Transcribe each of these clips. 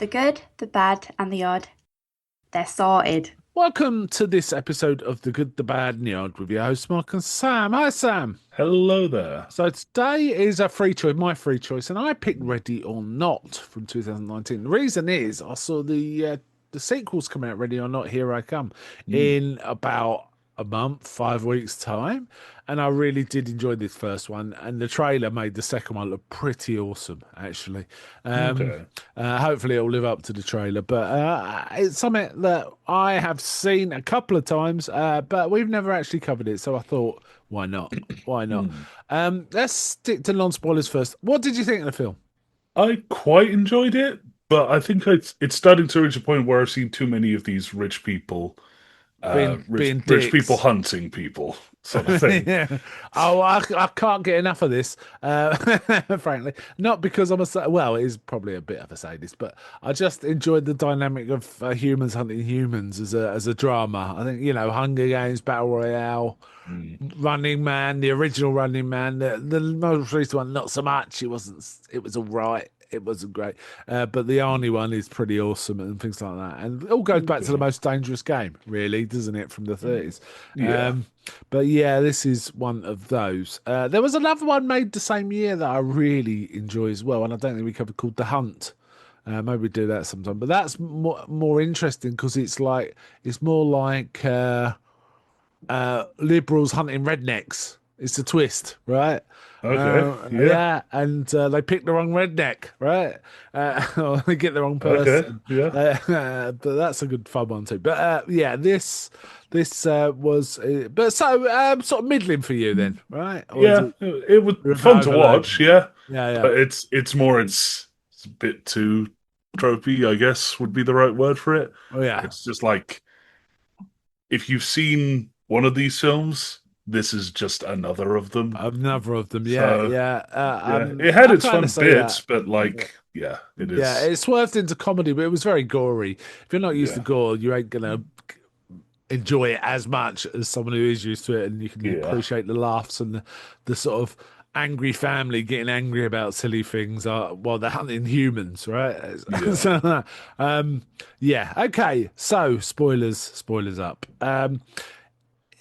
The good, the bad, and the odd. They're sorted. Welcome to this episode of The Good, the Bad, and the Odd with your host, Mark and Sam. Hi, Sam. Hello there. So today is a free choice, my free choice, and I picked Ready or Not from 2019. The reason is I saw the sequels come out, Ready or Not, Here I Come, Mm, in about a month, 5 weeks time, and I really did enjoy this first one. And the trailer made the second one look pretty awesome, actually. Um, okay. Hopefully, it'll live up to the trailer, but it's something that I have seen a couple of times, but we've never actually covered it. So I thought, why not? Why not? Mm. Let's stick to non-spoilers first. What did you think of the film? I quite enjoyed it, but I think it's starting to reach a point where I've seen too many of these rich people, Being rich people dicks. hunting people sort of thing. Yeah. Oh, I can't get enough of this, frankly. Not because well, it is probably a bit of a sadist, but I just enjoyed the dynamic of humans hunting humans as a drama. I think, Hunger Games, Battle Royale, Mm, Running Man, the original Running Man, the most recent one, not so much. It wasn't. It was all right. It wasn't great, but the Arnie one is pretty awesome and things like that. And it all goes back to the okay. most dangerous game, really, doesn't it, from the 30s? Yeah. Um, but yeah, this is one of those. There was another one made the same year that I really enjoy as well, and I don't think we covered, called The Hunt. Maybe we do that sometime, but that's more interesting because it's more like liberals hunting rednecks. It's a twist, right? Okay. Yeah. Yeah, and they pick the wrong redneck, right? Or they get the wrong Okay. person. Yeah. But that's a good fun one too. But yeah, this was, but so sort of middling for you then, right? Or is Yeah. it It was an fun to overload? watch. Yeah, Yeah, yeah. but it's a bit too tropey, I guess would be the right word for it. Oh yeah, It's just like if you've seen one of these films, this is just another of them. another of them. Yeah, So yeah. yeah, it had I its kind of fun say that. bits, but like, yeah, it Yeah, is. it swerved into comedy, but it was very gory. If you're not used to Yeah, gore, you ain't gonna enjoy it as much as someone who is used to it, and you can yeah, appreciate the laughs and the sort of angry family getting angry about silly things while they're hunting humans, right? yeah, So, yeah, okay. So spoilers up.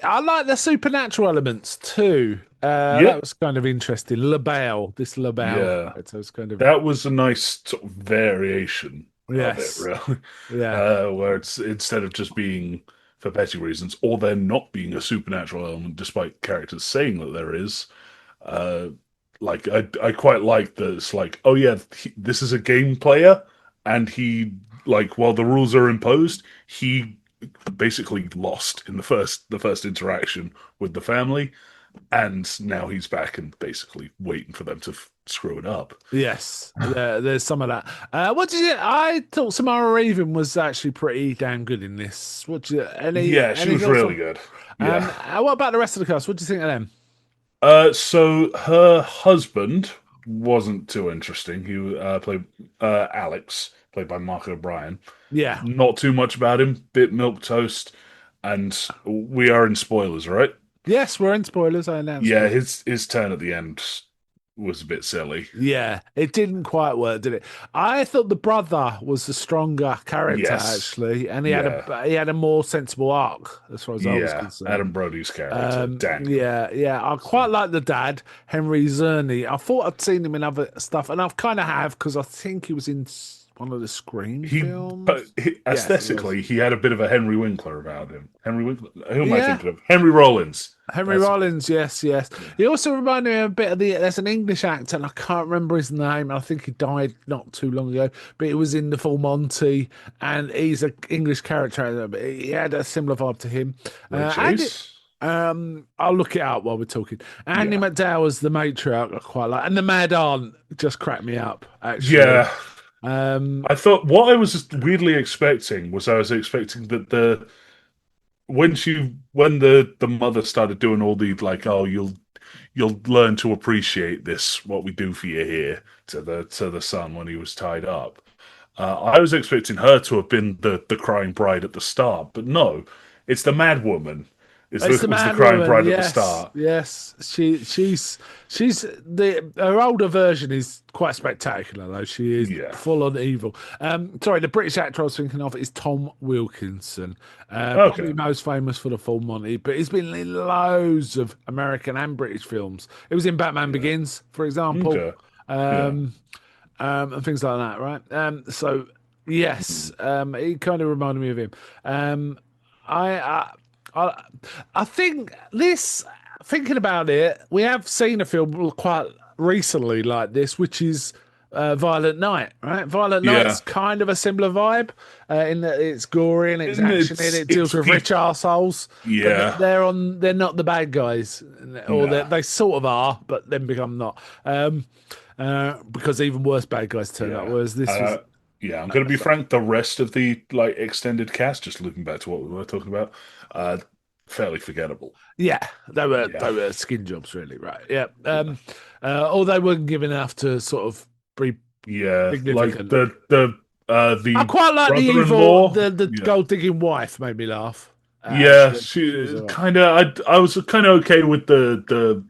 I like the supernatural elements too. That yep, was kind of interesting. This LaBelle yeah. character was kind of That was a nice sort of variation of it, yes, really. yeah. Where it's instead of just being for petty reasons, or there not being a supernatural element, despite characters saying that there is. Uh, like I quite like that it's like, oh yeah, this is a game player, and he like while the rules are imposed, he basically lost in the first interaction with the family, and now he's back and basically waiting for them to screw it up. Yes, there's some of that. What did you? I thought Samara Raven was actually pretty damn good in this. What did you, Yeah, she any was thoughts really on? good. Yeah. What about the rest of the cast? What do you think of them? So her husband wasn't too interesting. He played Alex, played by Mark O'Brien. Yeah. Not too much about him. Bit milk toast, and we are in spoilers, right? Yes, we're in spoilers. I announced Yeah, spoilers. his turn at the end was a bit silly. Yeah, it didn't quite work, did it? I thought the brother was the stronger character Yes. actually, and Yeah. he had a more sensible arc as far as I was Yeah. concerned. Adam Brody's character, Daniel. Yeah, yeah. I quite So, like the dad, Henry Czerny. I thought I'd seen him in other stuff, and I've kind of have because I think he was in one of the Scream but films. Yes, he was. aesthetically, he had a bit of a Henry Winkler about him. Henry Winkler? Who am I Yeah, thinking of? Henry Rollins. Henry That's it. Rollins. Yes, yes. Yeah. He also reminded me a bit of the. There's an English actor, and I can't remember his name. I think he died not too long ago, but he was in the Full Monty, and he's an English character. But he had a similar vibe to him. Ray And Chase? I'll look it up while we're talking. Andy Yeah. McDowell as the matriarch, I quite like, and the Mad Aunt just cracked me up actually. Yeah. Um, I thought what I was just weirdly expecting was I was expecting that when the mother started doing all the like, oh, you'll learn to appreciate this, what we do for you here, to the son when he was tied up. I was expecting her to have been the crying bride at the start, but no, it's the mad woman It's the was the Mad crying Woman. bride at the Yes, start. yes. She's the her older version is quite spectacular though. She is Yeah. full on evil. Sorry, the British actor I was thinking of is Tom Wilkinson. Okay. Probably most famous for the Full Monty, but he's been in loads of American and British films. It was in Batman Yeah. Begins, for example. Okay. Yeah. Um, and things like that, right? So yes, Mm. it kind of reminded me of him. Um, I, I, I, I think this. Thinking about it, we have seen a film quite recently like this, which is Violent Night, right? Violent Night's Yeah. kind of a similar vibe in that it's gory and it's And action and it deals it's with rich people. assholes, but Yeah. they're not the bad guys, or No. they sort of are, but then become not. Because even worse bad guys turn up. Yeah. Whereas this was, Uh, yeah, I'm gonna be frank, the rest of the like extended cast, just looking back to what we were talking about, uh fairly forgettable. yeah, Yeah. they were skin jobs, really, right? Yeah. Yeah. Or they weren't given enough to sort of be Yeah. Like significant. I the quite like the evil, brother-in-law. the Yeah. gold digging wife made me laugh. Yeah, Actually, she was she alright. kind of. I was kind of okay with the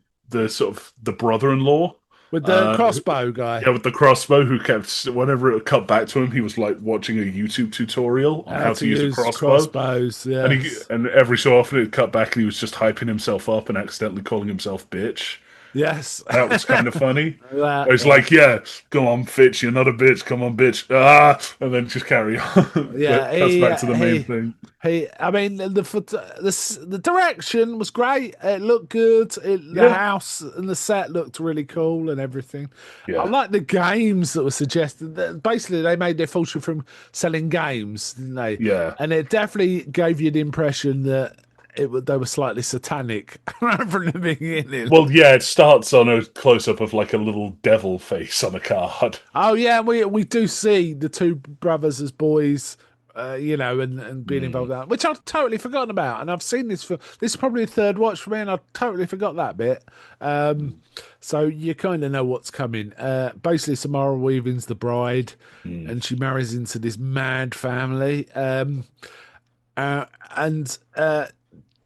sort of the brother-in-law. With the Uh, crossbow guy, yeah, with the crossbow, who kept whenever it cut back to him, he was like watching a YouTube tutorial on how how to to use a use crossbow, crossbows. and Yes, every so often it cut back and he was just hyping himself up and accidentally calling himself bitch. yes. That was kind of funny. That, It's yeah. like, yeah, come on, Fitch, you're not a bitch. Come on, bitch. Ah, and then just carry on. Yeah, But cuts back to the main thing. I mean, the direction was great. It looked good. The Yeah, house and the set looked really cool and everything. I yeah, like the games that were suggested. Basically, they made their fortune from selling games, didn't they? yeah. And it definitely gave you the impression that they were slightly satanic from the beginning. Well, yeah, it starts on a close up of like a little devil face on a card. Oh yeah, we do see the two brothers as boys, and being Mm, involved in that, which I've totally forgotten about. And I've seen this for this is probably a third watch for me, and I totally forgot that bit. Um, mm, so you kind of know what's coming. Basically, Samara Weaving's the bride, mm. and she marries into this mad family. And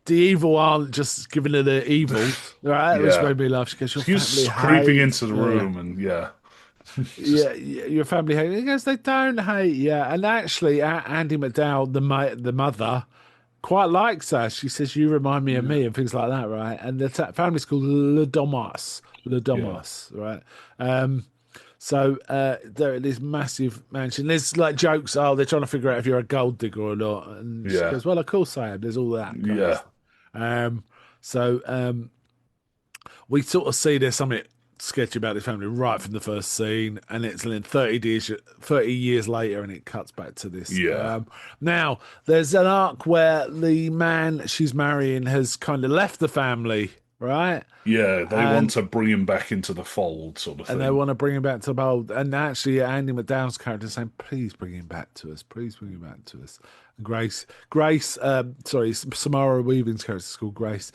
the evil aren't just giving her the evils, right? Which Yeah. made me laugh because your family She's creeping hates into the me. room and yeah. Yeah, Just your family hate. He goes, they don't hate. Yeah, and actually, Andy McDowell, the mother, quite likes her. She says, "You remind me of yeah. me," and things like that, right? And the family's called Le Domas, Le Yeah. Domas, right? Um, they're at this massive mansion. There's like jokes. Oh, they're trying to figure out if you're a gold digger or not. And she Yeah. goes, "Well, of course I am." There's all that kind of Yeah. stuff. Um, so we sort of see there's something sketchy about this family right from the first scene, and it's then 30 years later, and it cuts back to this. Yeah. Now, there's an arc where the man she's marrying has kind of left the family, right? Yeah. They want And to bring him back into the fold, sort of and they thing. want to bring him back to the bold. And actually, Andy McDowell's character is saying, "Please bring him back to us. Please bring him back to us." And Samara Weaving's character is called Grace.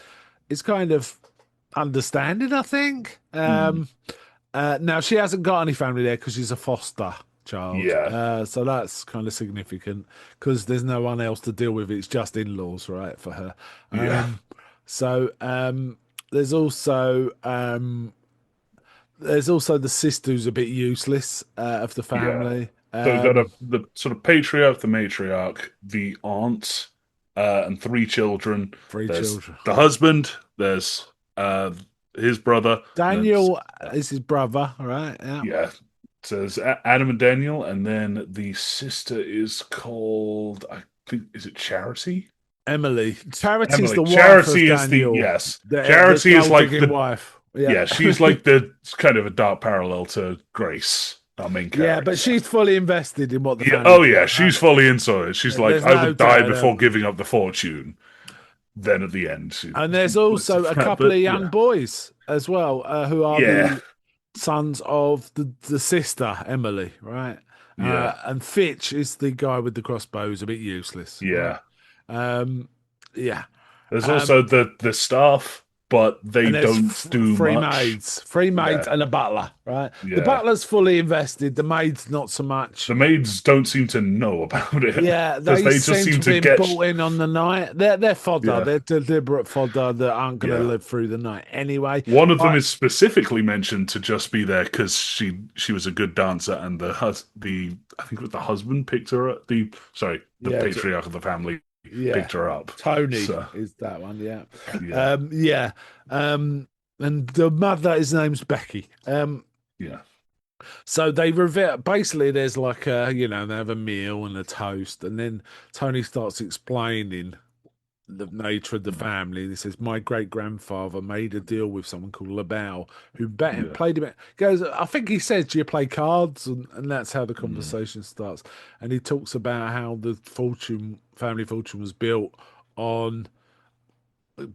It's kind of understanding, I think. Mm. Now she hasn't got any family there because she's a foster child, Yeah. so that's kind of significant because there's no one else to deal with. It's just in-laws, right, for her. Yeah. So there's also the sister who's a bit useless of the Yeah. family. So we've got the sort of patriarch, the matriarch, the aunt, and three children. Three There's children. the husband. There's uh, his brother. There's Daniel is his brother, right? Yeah. yeah. So there's Adam and Daniel, and then the sister is called I think is it Charity? Emily. Charity's Emily. the wife of Charity is the Daniel, yes. the Charity is gold like digging the wife. Yeah. yeah. She's like the kind of a dark parallel to Grace, our main Yeah, but character. she's fully invested in what the Yeah. family Oh do. yeah. She's fully into it. She's like, There's I no would die doubt. before giving up the fortune. Then at the end, she And there's splits also it a flat. couple of But young yeah, boys as well, who are yeah, the sons of the sister Emily, right? yeah, And Fitch is the guy with the crossbows, a bit useless, right? yeah. Um, yeah. There's Um, also the staff but they And there's don't do much. three maids Yeah, and a butler, right? The yeah. butler's fully invested, the maids not so much. The maids don't seem to know about it Yeah, because they they just seem to seem have to been get. brought in on the night. They're fodder. Yeah, They're deliberate fodder that aren't going to yeah. live through the night anyway. One of them I, is specifically mentioned to just be there because she was a good dancer, and the I think it was the husband picked her up. The yeah, patriarch of the family yeah. picked her up. Tony So is that one. Yeah, yeah, yeah. And the mother, his name's Becky. yeah, So they reveal basically there's like they have a meal and a toast, and then Tony starts explaining the nature of the family. He says, my great grandfather made a deal with someone called LaBelle who bet him, yeah, played him. Goes, I think he says, do you play cards? And that's how the mm, conversation starts. And he talks about how the family fortune was built on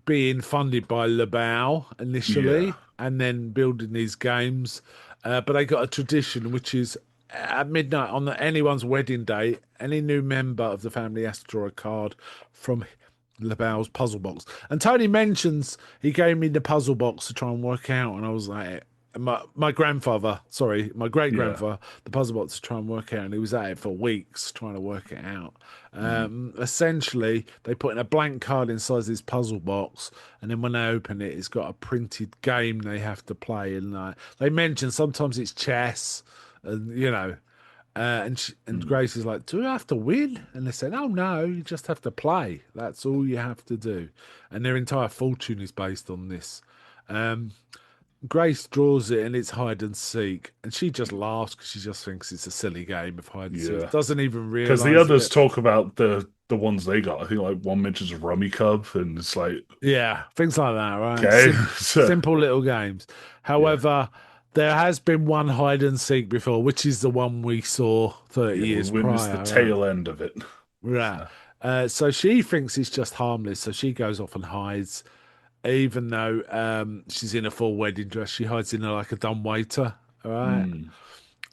being funded by LaBelle yeah, initially and then building these games. But they got a tradition which is at midnight on anyone's wedding day, any new member of the family has to draw a card from LaBelle's puzzle box. And Tony mentions he gave me the puzzle box to try and work out, and I was like, my grandfather, sorry, my great yeah, grandfather, the puzzle box to try and work out, and he was at it for weeks trying to work it out. mm, Essentially, they put in a blank card inside this puzzle box, and then when they open it, it's got a printed game they have to play. And they mention sometimes it's chess, and and mm, Grace is like, "Do I have to win?" And they said, "Oh no, you just have to play. That's all you have to do." And their entire fortune is based on this. Um, Grace draws it and it's hide and seek, and she just laughs because she just thinks it's a silly game of hide and seek. yeah. Doesn't even Because the realize others it. talk about the ones they got. I think like one mentions Rummy Cub, and it's like, Yeah, things like that, right? okay, so Simple little games. yeah, However, there has been one hide and seek before, which is the one we saw 30 yeah, we years witnessed the prior, right? tail end of it. Right. So, So she thinks it's just harmless. So she goes off and hides, even though she's in a full wedding dress. She hides in like a dumb waiter. All right. mm,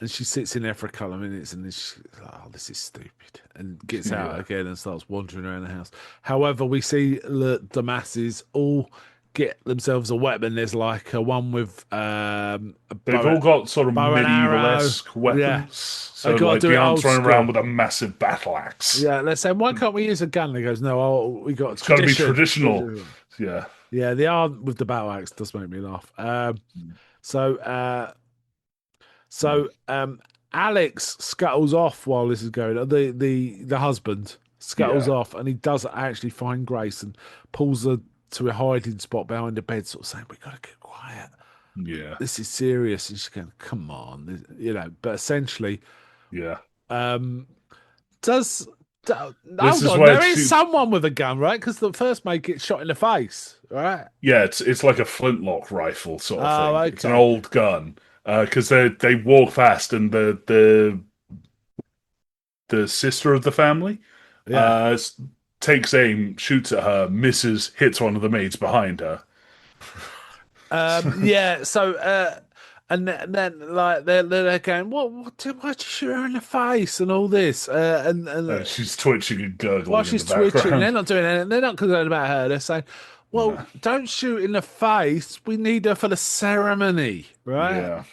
And she sits in there for a couple of minutes and then she's like, oh, this is stupid. And gets out yeah. again and starts wandering around the house. However, we see the masses all get themselves a weapon. There's like a one with a They've all got sort of bow and arrow. medieval-esque Yeah. weapons. They So got to like do the it aunt's old running around school. with a massive battle axe. Yeah, let's say, why can't we use a gun? And he goes, no, we got a It's got to be tradition. traditional. Yeah. Yeah, the arm with the battle axe does make me laugh. So, uh, Mm. so Alex scuttles off while this is going on. The husband scuttles Yeah. off, and he does actually find Grace and pulls her to a hiding spot behind the bed, sort of saying, "We got to get quiet. Yeah. This is serious." And she's going, "Come on," But essentially, Yeah. um, does. This Hold is on, where there is she. someone with a gun, right? Because the first mate gets shot in the face, right? Yeah, it's like a flintlock rifle sort of Oh, thing. It's an okay. old gun. Because they walk fast, and the sister of the family Yeah. uh takes aim, shoots at her, misses, hits one of the maids behind her. Yeah. And then like they're going, why'd you shoot her in the face and all this, She's twitching and while gurgling in the she's twitching, they're background. not doing anything. They're not concerned about her. They're saying, well, No. don't shoot in the face. We need her for the ceremony, right? Yeah.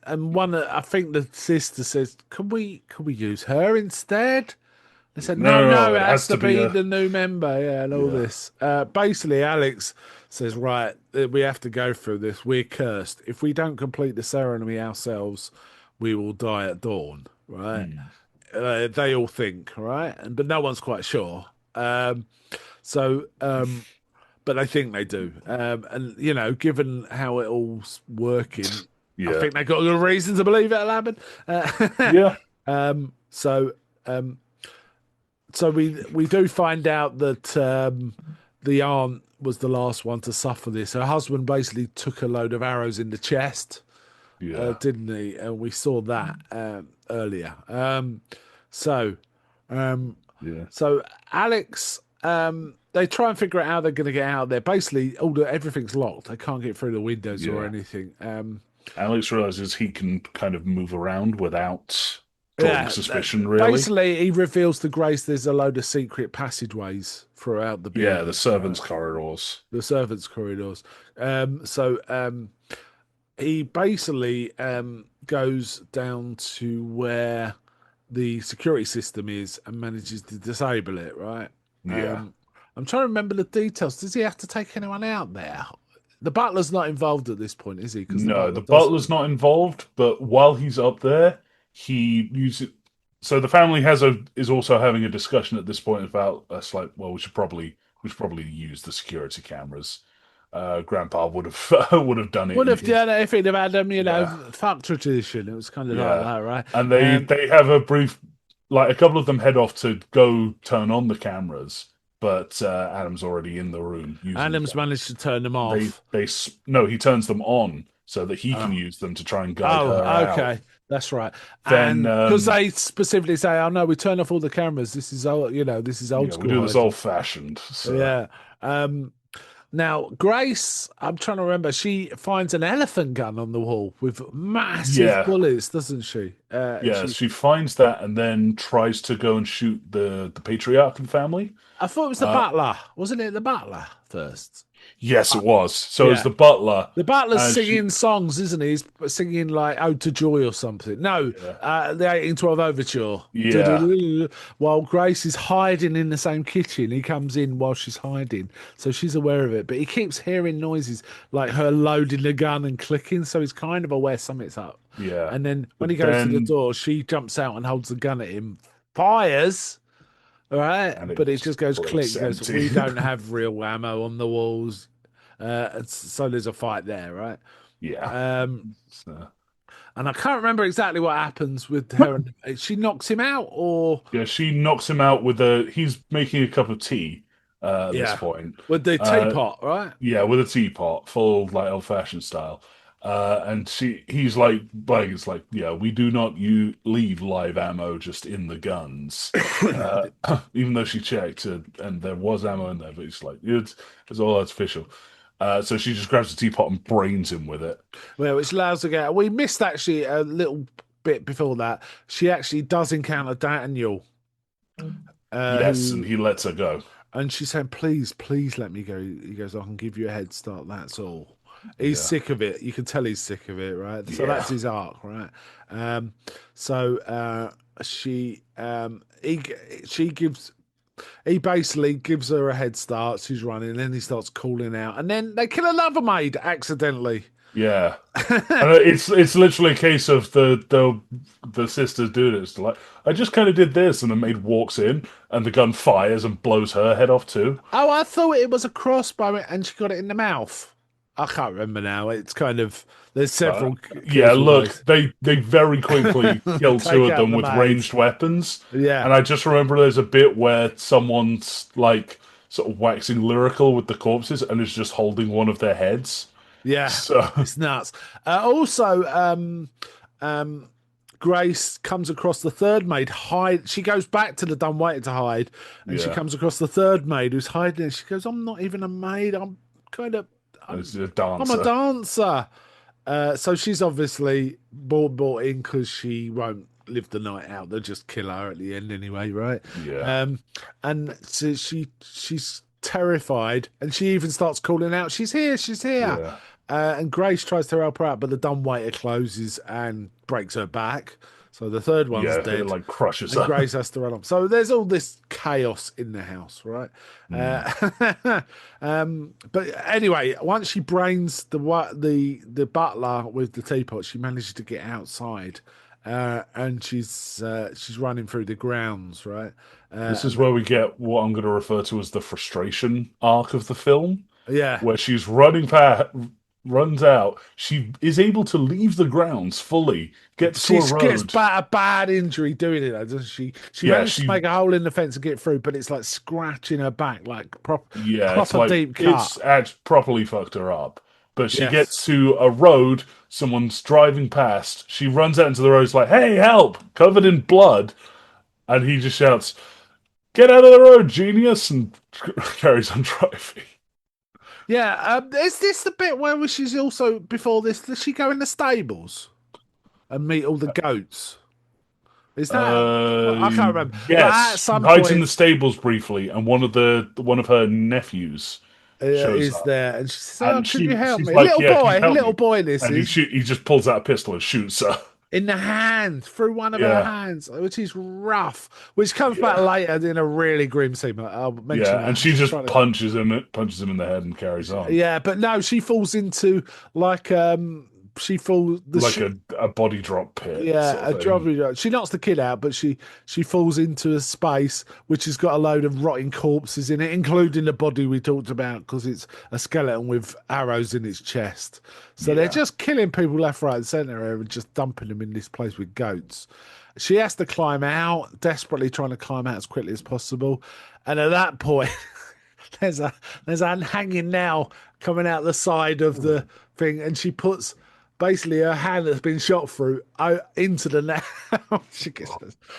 And one, I think the sister says, can we use her instead? They said, No, no, no, no, no, it it has has to to be be a the new member, yeah, and all yeah. this. Basically, Alex says, right, we have to go through this. We're cursed. If we don't complete the ceremony ourselves, we will die at dawn, right? Mm. They all think, right? But no one's quite sure. So, but they think they do. And, given how it all's working, I Yeah. think they got a good reason to believe it'll happen. Yeah. Um, so, um, so we do find out that the aunt was the last one to suffer this. Her husband basically took a load of arrows in the chest, Yeah. didn't he? And we saw that earlier. So, um, Yeah. so Alex, they try and figure out how they're going to get out there. Basically, everything's locked. They can't get through the windows or Yeah. anything. Alex realizes he can kind of move around without drawing Yeah, suspicion, really. basically, he reveals to Grace there's a load of secret passageways throughout the Yeah, the building, right? servants' corridors. The servants' corridors. So he basically goes down to where the security system is and manages to disable it, right? Yeah. Um, I'm trying to remember the details. Does he have to take anyone out there? The butler's not involved at this point, is he? Because the No, the butler does. butler's not involved, but while he's up there, he uses. So the family is also having a discussion at this point about us, like, well, we should probably use the security cameras. Grandpa would have would have done it Would in have his. done it if he'd have had them, Yeah, fuck tradition. It was kind of like yeah, that, right? and they have a brief, like a couple of them head off to go turn on the cameras, but Adam's already in the room using the Adams cameras. managed to turn them They off. they no, he turns them on so that he can Oh, use them to try and guide her oh, out. okay, that's right. Then And because they specifically say, "Oh no, we turn off all the cameras. This is old, this is old yeah, we school do this hiding." old fashioned. So Yeah. Um, Now, Grace, I'm trying to remember, she finds an elephant gun on the wall with massive yeah, bullets, doesn't she? yeah, she finds that and then tries to go and shoot the patriarch of the family. I thought it was the Uh, butler. Wasn't it the butler first? yes, Uh, it was. So as yeah. the butler, The butler's she singing songs, isn't he? He's singing like "Ode to Joy" or something. No, yeah, the 1812 Overture. yeah, While Grace is hiding in the same kitchen, he comes in while she's hiding, so she's aware of it. But he keeps hearing noises like her loading the gun and clicking, so he's kind of aware something's up. yeah. And then when he But goes to the then door, she jumps out and holds the gun at him, fires. All right, and but it it just goes click. breaks It goes, empty. we don't have real ammo on the walls. So there's a fight there, right? Yeah. Um, So, and I can't remember exactly what happens with her. She knocks him out, or yeah, she knocks him out with a. He's making a cup of tea at this yeah, point. with the Uh, teapot, right? Yeah, with a teapot, full like old-fashioned style. And he's like it's like, yeah, we do not leave live ammo just in the guns. Uh, even though she checked and there was ammo in there, but it's like it's all artificial. So she just grabs the teapot and brains him with it. Well, which allows her to get. We missed actually a little bit before that. She actually does encounter Daniel, Yes, and who he lets her go. and she's saying, "Please, please let me go." He goes, "I can give you a head start. That's all." He's Yeah, sick of it. You can tell he's sick of it, right? So yeah, that's his arc, right? Um, so she he she gives he basically gives her a head start. She's running, and then he starts calling out, and then they kill another maid accidentally. yeah. And it's literally a case of the sisters do this. Like, I just kind of did this, and the maid walks in, and the gun fires and blows her head off too. Oh, I thought it was a crossbow, and she got it in the mouth. I can't remember now. It's kind of there's Uh, several yeah, kills with look, those. they very quickly kill two Take of out them the with maids. ranged weapons, Yeah, and I just remember there's a bit where someone's like sort of waxing lyrical with the corpses and is just holding one of their heads. yeah, So it's nuts. Also, um, Grace comes across the third maid. Hide. She goes back to the dumb waiter to hide, and she yeah, comes across the third maid who's hiding. And she goes, "I'm not even a maid. I'm kind of, it's I'm, a I'm a dancer. dancer." So she's obviously bought in because she won't live the night out. They'll just kill her at the end anyway, right? Yeah, And so she's terrified, and she even starts calling out, she's here." yeah, And Grace tries to help her out, but the dumbwaiter closes and breaks her back. So the third one's yeah. It dead, like crushes and her. Grace has to run up. So there's all this chaos in the house, right? Mm. But anyway, once she brains the butler with the teapot, she manages to get outside, and she's running through the grounds, right? This is And where we get what I'm going to refer to as the frustration arc of the film, yeah, where she's runs out. She is able to leave the grounds fully, gets to she a gets road. a bad injury doing it, though, doesn't she? She Yeah, managed to make a hole in the fence and get through, but it's like scratching her back, like yeah, it's proper like deep cut. properly fucked her up. But she Yes. gets to a road, someone's driving past. She runs out into the road, it's like, "Hey, help!" Covered in blood, and he just shouts, "Get out of the road, genius!" and carries on driving. Yeah, is this the bit where she's also before this? Does she go in the stables and meet all the goats? Is that? Well, I can't remember. But at Yes, she some hides in the point, stables briefly, and one of her nephews shows is up, there, and she says, "Oh, and can you help she's me, like, "Yeah, can you help little me?" boy? This And is he just pulls out a pistol and shoots her. in the hand through one of her Yeah, hands, which is rough. Which comes back yeah, later in a really grim scene. I'll mention yeah, and that. she She's just trying to, punches him in the head and carries on yeah, but no, she falls into like she falls the like a body drop pit yeah, sort a of thing. job. She knocks the kid out, but she falls into a space which has got a load of rotting corpses in it, including the body we talked about, because it's a skeleton with arrows in its chest. So they're Yeah, just killing people left, right, and centre here, and just dumping them in this place with goats. She has to climb out, desperately trying to climb out as quickly as possible, and at that point. There's a there's a hanging nail coming out the side of the thing, and she puts basically her hand that's been shot through into the nail.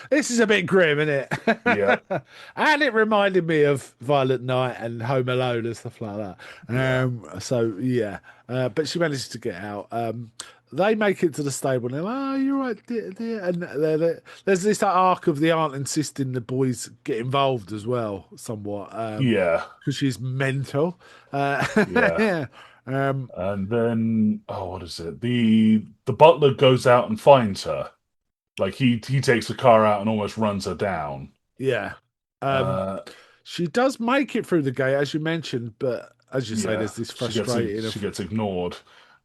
This is a bit grim, isn't yeah, it? And it reminded me of Violent Night and Home Alone and stuff like that. yeah, So yeah, but she manages to get out. They make it to the stable and they're like, "Oh, you're right, dear, dear." And there's this arc of the aunt insisting the boys get involved as well, somewhat, yeah, because she's mental. yeah. Yeah, um, And then, oh, what is it? The butler goes out and finds her. Like he takes the car out and almost runs her down. yeah. Um, Uh, she does make it through the gate, as you mentioned, but as you say, yeah, there's this frustrating she of gets ignored,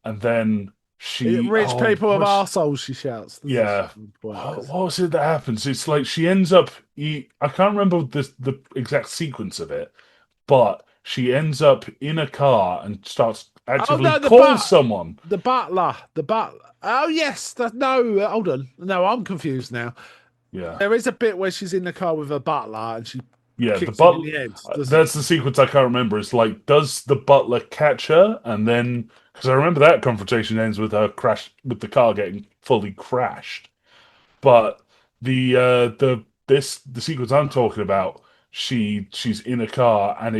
and then rich people of what's arseholes, she shouts. Doesn't she? yeah. At one point, What 'cause- was it that happens? It's like she ends up. I can't remember the exact sequence of it, but she ends up in a car and starts Oh actively no, calls someone. the butler. Oh yes, no. Hold on, no, I'm confused now. Yeah. There is a bit where she's in the car with a butler and she Yeah, the kicks him in butler. the head, doesn't That's the sequence I can't remember. It's like, does the butler catch her, and then because I remember that confrontation ends with her crash with the car getting fully crashed. But the sequence I'm talking about, she's in a car and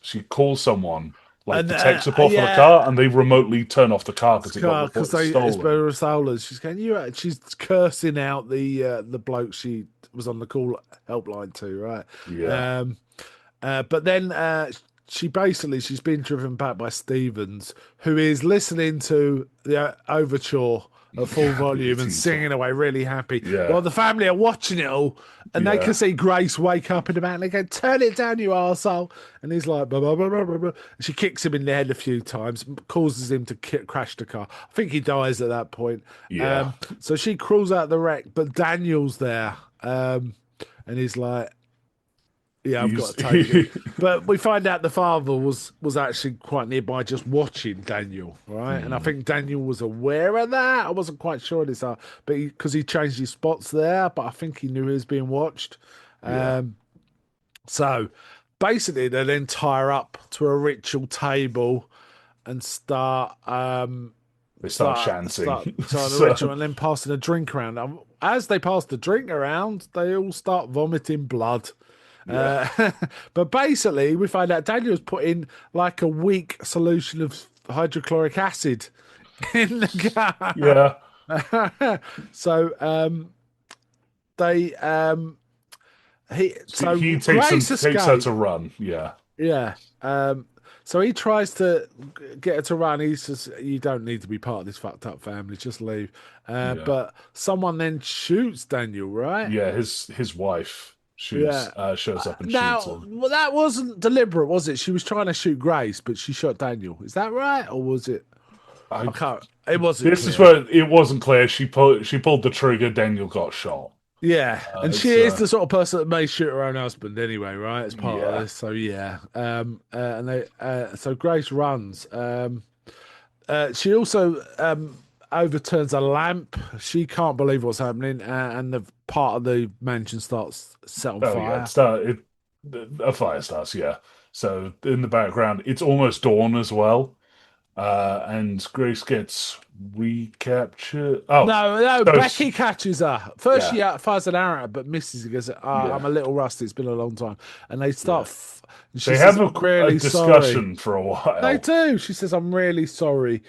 she calls someone like and the tech support for the car, yeah, and they remotely turn off the car because it got because reported it's stolen. stolen. She's going, she's cursing out the bloke she was on the call helpline to, right? Yeah, Um, but then she's been driven back by Stevens, who is listening to the overture at full yeah, the volume and 18th singing away, really happy. Yeah, While the family are watching it all, and they can yeah, see Grace wake up in the back and they go, "Turn it down, you arsehole." And he's like, blah, blah, blah, blah, blah, blah. And she kicks him in the head a few times, causes him to crash the car. I think he dies at that point. yeah. So she crawls out the wreck, but Daniel's there. And he's like, yeah, I've He's got to take it. But we find out the father was actually quite nearby just watching Daniel, right? And I Hmm, think Daniel was aware of that. I wasn't quite sure this, but because he changed his spots there, but I think he knew he was being watched. yeah. Um, so basically, they then tie her up to a ritual table and They start start chanting. starting the So ritual and then passing a drink around. As they pass the drink around, they all start vomiting blood. yeah, But basically, we find out Daniel's put in like a weak solution of hydrochloric acid in the yeah. car. So they So so he Grace takes her escapes. to run. Yeah, Yeah. So he tries to get her to run. He says, "You don't need to be part of this fucked up family. Just leave." yeah, But someone then shoots Daniel, right? yeah. His wife Yeah. shows up and shoots Now, him. well, that wasn't deliberate, was it? She was trying to shoot Grace, but she shot Daniel. Is that right, or was it? I I can't. It wasn't This is clear. where it wasn't clear. She pulled the trigger. Daniel got shot. Yeah, and she It's is the sort of person that may shoot her own husband anyway, right? As part of yeah, this, so yeah. And they, so Grace runs. She also overturns a lamp. She can't believe what's happening, and the part of the mansion starts set on oh yeah. fire. A fire starts. Yeah. So in the background, it's almost dawn as well. And Grace gets recaptured. Oh, No, so Becky catches her. First, yeah, she fires an arrow at her, but misses. He goes, I'm yeah, a little rusty. It's been a long time. And they yeah. start, and she They says, have I'm a really sorry. discussion for a They while. do. She says, I'm really sorry.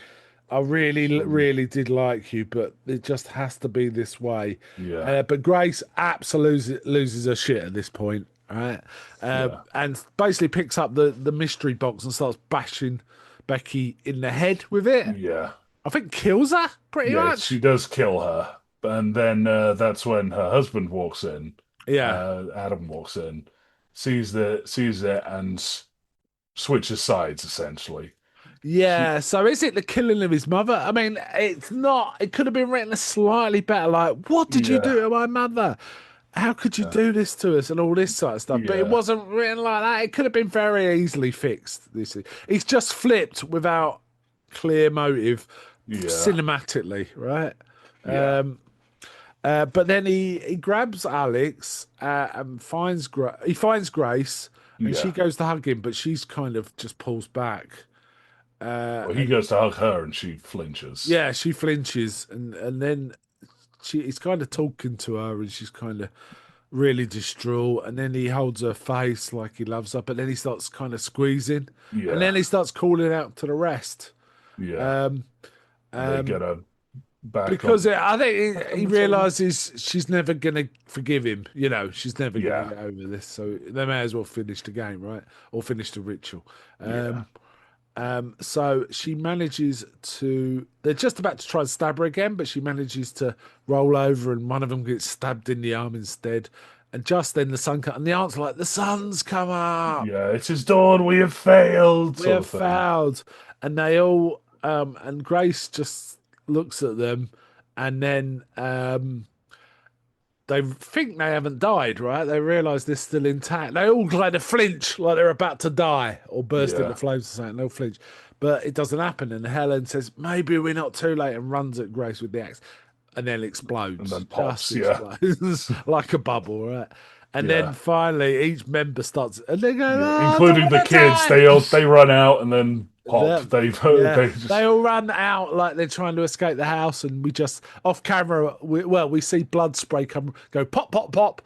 I really, Mm, really did like you, but it just has to be this way. yeah, But Grace absolutely loses her shit at this point, right? yeah, And basically picks up the mystery box and starts bashing Becky in the head with it. yeah, I think kills her pretty yeah. She much. does kill her, and then that's when her husband walks in. Yeah. Adam walks in, sees it, and switches sides essentially. She, Yeah, so is it the killing of his mother? I mean, it's not. It could have been written slightly better. Like, what did you yeah, do to my mother? How could you yeah, do this to us and all this sort of stuff? But it yeah, wasn't written like that. It could have been very easily fixed. He's just flipped without clear motive, yeah, cinematically, right? yeah, But then he grabs Alex and he finds Grace, and she yeah. goes to hug him, but she's kind of just pulls back. Well, he And goes to hug her, and she flinches. yeah, she flinches, and then he's kind of talking to her, and she's kind of really distraught. And then he holds her face like he loves her, but then he starts kind of squeezing, and Yeah, then he starts calling out to the rest. yeah. Um, And they get um, her back because on I think back on he the train. realizes she's never gonna forgive him. You know, she's never gonna Yeah, get over this, so they may as well finish the game, right? Or finish the ritual. yeah, So she manages to. They're just about to try and stab her again, but she manages to roll over, and one of them gets stabbed in the arm instead. And just then the sun comes, and the aunt's like, "The sun's come up. yeah. It is dawn. We have failed, We sort have of thing. failed." And they all, and Grace just looks at them, and then they think they haven't died, right? They realise they're still intact. They all kind of flinch like they're about to die or burst into Yeah, flames or something. They'll flinch. But it doesn't happen. And Helen says, maybe we're not too late, and runs at Grace with the axe and then and explodes. then Just pops. Yeah, explodes like a bubble, right? And then yeah, finally, each member starts, and they go, yeah. oh, I don't Including the want to kids. die. They run out and then pop. The, They yeah, they they just all run out like they're trying to escape the house, and we just off camera. We see blood spray go pop, pop, pop,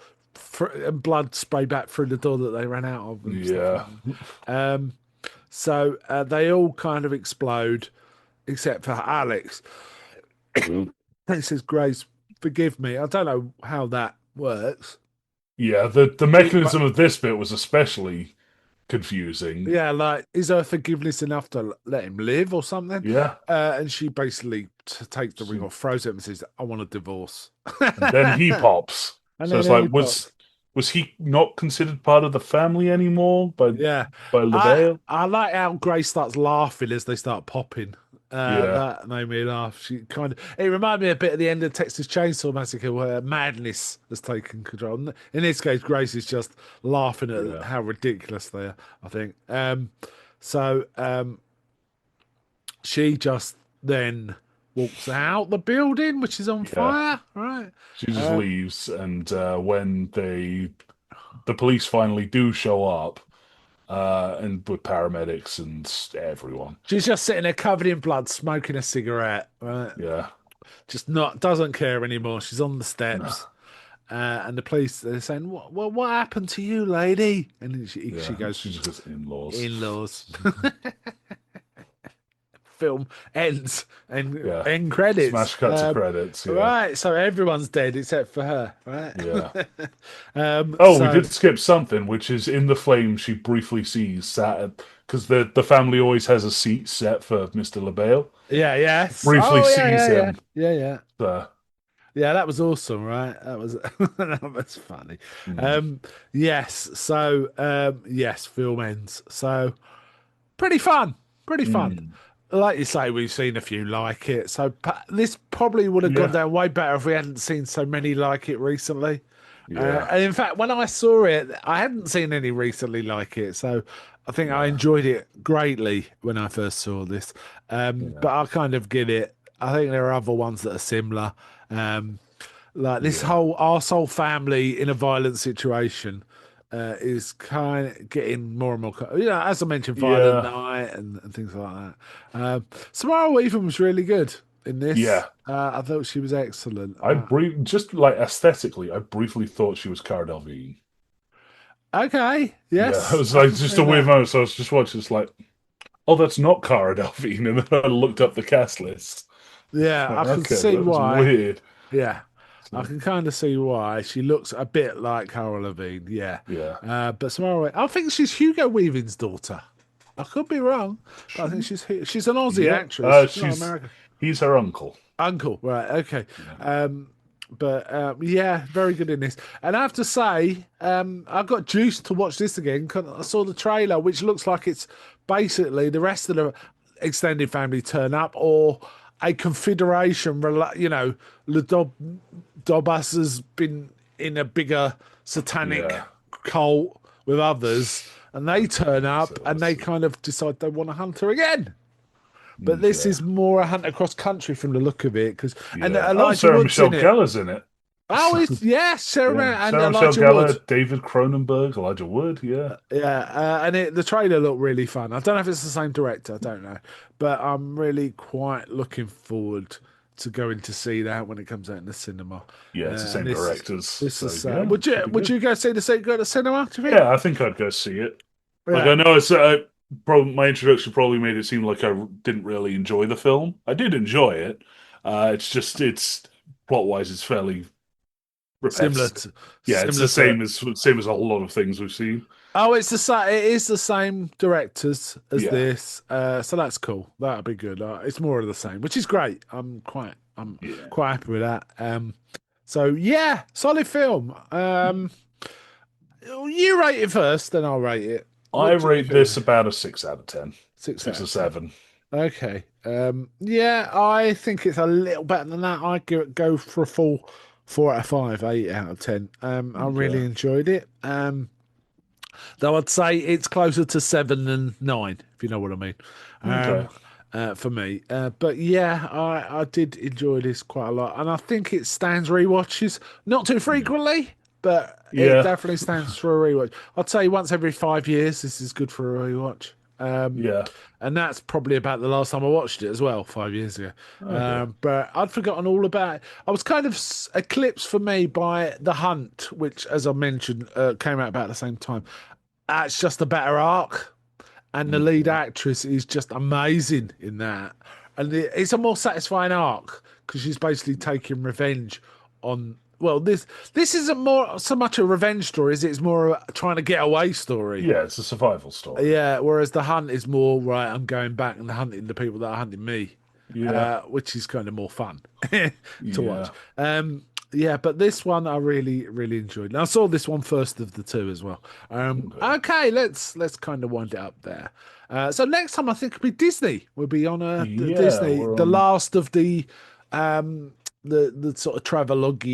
and blood spray back through the door that they ran out of and stuff like yeah, that. So they all kind of explode, except for Alex. He says, "Grace, forgive me. I don't know how that works." yeah. The She, but mechanism of this bit was especially confusing. yeah, like, is her forgiveness enough to let him live or something? Yeah, And she basically takes the ring so, off, throws it, and says, "I want a divorce." and then he pops. And So then it's he like, pops. was he not considered part of the family anymore Yeah, by LaBelle? I like how Grace starts laughing as they start popping. Yeah, That made me laugh. She kind of it reminded me a bit of the end of Texas Chainsaw Massacre where madness has taken control. In this case, Grace is just laughing at yeah, how ridiculous they are. I think. So she just then walks out the building, which is on yeah. fire. Right. She just Um, leaves, and when the police finally do show up, and with paramedics and everyone, she's just sitting there covered in blood, smoking a cigarette. Right. yeah, Just not doesn't care anymore. She's on the no, steps, and the police they're saying, what happened to you, lady?" And then she yeah, goes, she just goes in-laws. "In-laws." Film ends and Yeah, end credits. smash cut to credits. Yeah, Right, so everyone's dead except for her, right? yeah. Um, Oh, we so did skip something, which is in the flames. She briefly sees sat at because the family always has a seat set for Mr. LaBelle. yeah, yes. Briefly Oh yeah, sees yeah, yeah, him. yeah, yeah. Uh, Yeah, that was awesome, right? That was that was funny. mm, Yes, so yes, film ends. So pretty fun, pretty fun. mm, Like you say, we've seen a few like it. So this probably would have gone yeah, down way better if we hadn't seen so many like it recently. yeah, And in fact, when I saw it, I hadn't seen any recently like it. So I think I yeah, enjoyed it greatly when I first saw this. yeah, But I kind of get it. I think there are other ones that are similar. Um, like this yeah, whole arsehole family in a violent situation is kind of getting more and more, as I mentioned, Violent yeah, Night and things like that. Samara Weaving was really good in this. yeah. I thought she was excellent. Just like aesthetically, I briefly thought she was Cara Delevingne. Okay, Yeah, it yes, was I like can just see a weird that. moment. So I was just watching, it's like, oh, that's not Cara Delphine, and then I looked up the cast list. Yeah, Like, I can okay, see that was why. weird. Yeah, I So, can kind of see why. She looks a bit like Cara Levine. Yeah, yeah. but Samara, I think she's Hugo Weaving's daughter. I could be wrong, but I think She, she's an Aussie yeah. actress. She's not She's American. he's her uncle. Uncle, right? Okay. Yeah. But yeah, very good in this. And I have to say, I got juiced to watch this again 'cause I saw the trailer, which looks like it's basically the rest of the extended family turn up, or a confederation. You know, Dobas has been in a bigger satanic Yeah. cult with others, and they turn So up and let's they see. kind of decide they want to hunt her again. But this Okay. is more a hunt across country from the look of it, and Yeah. Oh, Elijah Sarah Wood's Michelle in it. Gellar's in it. Oh, it's yeah, Yeah. and Sarah Michelle Elijah Wood. Gellar, David Cronenberg, Elijah Wood. Yeah. Yeah, and the trailer looked really fun. I don't know if it's the same director, I don't know, but I'm really quite looking forward to going to see that when it comes out in the cinema. Yeah, it's the And same directors. this So is yeah, should be would good. you go see go to cinema? Do you think? Yeah, I think I'd go see it. Like Yeah, I know it's probably my introduction probably made it seem like I didn't really enjoy the film. I did enjoy it. It's just it's plot wise it's fairly similar repetitive. to Yeah, it's similar the to. same as a whole lot of things we've seen. Oh, it's the same. It is the same directors as Yeah, this, so that's cool. That'll be good. It's more of the same, which is great. I'm yeah. quite happy with that. So yeah, solid film. You rate it first, then I'll rate it. I What do you rate think? this about a 6 out of 10. 6 out Six or of 10. seven. Okay. Yeah, I think it's a little better than that. I go for a full 4 out of 5, 8 out of 10. I really Okay. enjoyed it. Though I'd say it's closer to 7 than 9, if you know what I mean. Okay. Um, for me, but yeah, I did enjoy this quite a lot, and I think it stands rewatches not too Yeah. frequently, but it Yeah. definitely stands for a rewatch. I'd say once every 5 years, this is good for a rewatch. Yeah. And that's probably about the last time I watched it as well, 5 years ago. Okay. But I'd forgotten all about it. I was kind of eclipsed for me by The Hunt, which, as I mentioned, came out about the same time. It's just a better arc, and the lead Okay. actress is just amazing in that. And it's a more satisfying arc because she's basically taking revenge on. Well, this isn't more so much a revenge story, is it? It's more a trying to get away story. Yeah, it's a survival story. Yeah, whereas the hunt is more right. I'm going back and hunting the people that are hunting me, Yeah. which is kind of more fun to watch. Yeah. Yeah, but this one I really enjoyed. And I saw this one first of the two as well. Okay. Okay, let's kind of wind it up there. So next time I think it'll be Disney. We'll be on Yeah, Disney, we're the on. last of the sort of travelogue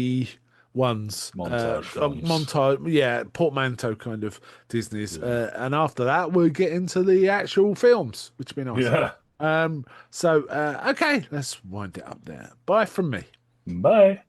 ones, Montage films. montage, yeah, portmanteau kind of Disney's, Yeah. and after that we'll get into the actual films, which would be nice. Yeah. So okay, let's wind it up there. Bye from me. Bye.